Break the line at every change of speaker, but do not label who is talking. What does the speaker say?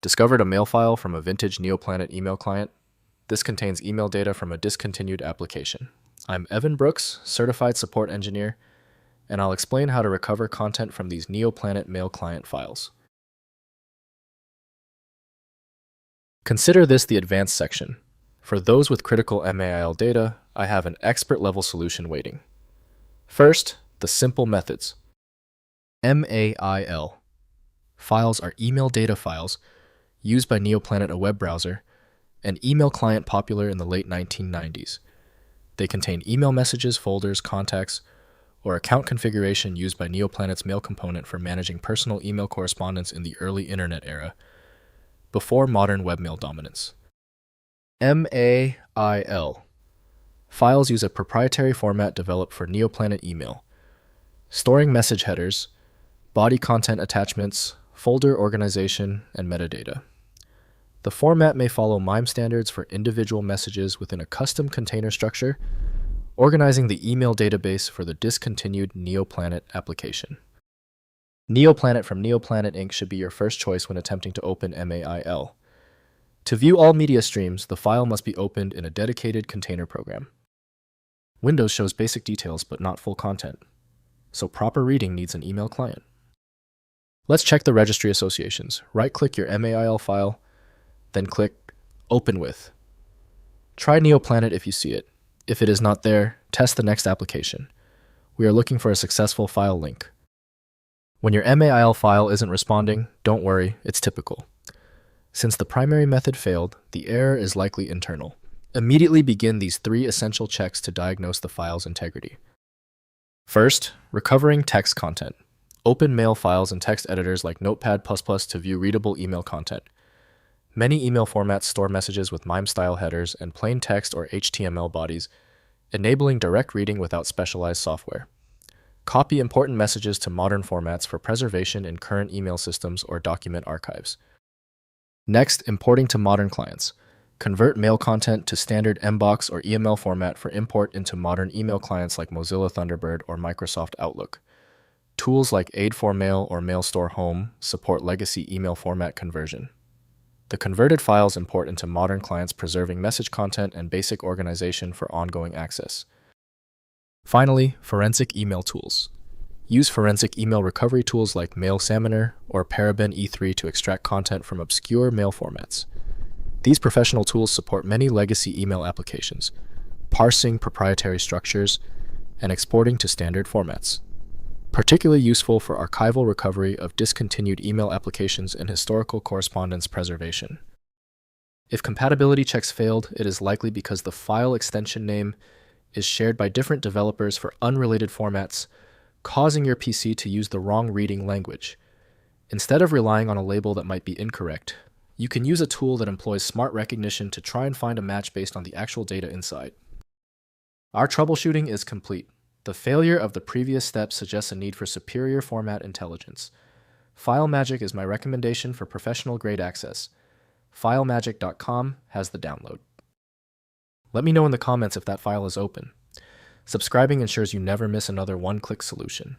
Discovered a mail file from a vintage NeoPlanet email client. This contains email data from a discontinued application. I'm Evan Brooks, Certified Support Engineer, and I'll explain how to recover content from these NeoPlanet mail client files. Consider this the advanced section. For those with critical MAIL data, I have an expert-level solution waiting. First, the simple methods. MAIL. Files are email data files used by NeoPlanet, a web browser, an email client popular in the late 1990s. They contain email messages, folders, contacts, or account configuration used by NeoPlanet's mail component for managing personal email correspondence in the early internet era, before modern webmail dominance. MAIL. Files use a proprietary format developed for NeoPlanet email, storing message headers, body content attachments, folder organization, and metadata. The format may follow MIME standards for individual messages within a custom container structure, organizing the email database for the discontinued NeoPlanet application. NeoPlanet from NeoPlanet Inc. should be your first choice when attempting to open MAIL. To view all media streams, the file must be opened in a dedicated container program. Windows shows basic details but not full content, so proper reading needs an email client. Let's check the registry associations. Right-click your MAIL file, then click Open With. Try NeoPlanet if you see it. If it is not there, test the next application. We are looking for a successful file link. When your MAIL file isn't responding, don't worry, it's typical. Since the primary method failed, the error is likely internal. Immediately begin these 3 essential checks to diagnose the file's integrity. First, recovering text content. Open mail files in text editors like Notepad++ to view readable email content. Many email formats store messages with MIME-style headers and plain text or HTML bodies, enabling direct reading without specialized software. Copy important messages to modern formats for preservation in current email systems or document archives. Next, importing to modern clients. Convert mail content to standard MBOX or EML format for import into modern email clients like Mozilla Thunderbird or Microsoft Outlook. Tools like Aid4Mail or MailStore Home support legacy email format conversion. The converted files import into modern clients, preserving message content and basic organization for ongoing access. Finally, forensic email tools. Use forensic email recovery tools like MailSaminer or Paraben E3 to extract content from obscure mail formats. These professional tools support many legacy email applications, parsing proprietary structures, and exporting to standard formats. Particularly useful for archival recovery of discontinued email applications and historical correspondence preservation. If compatibility checks failed, it is likely because the file extension name is shared by different developers for unrelated formats, causing your PC to use the wrong reading language. Instead of relying on a label that might be incorrect, you can use a tool that employs smart recognition to try and find a match based on the actual data inside. Our troubleshooting is complete. The failure of the previous steps suggests a need for superior format intelligence. FileMagick is my recommendation for professional-grade access. FileMagick.com has the download. Let me know in the comments if that file is open. Subscribing ensures you never miss another one-click solution.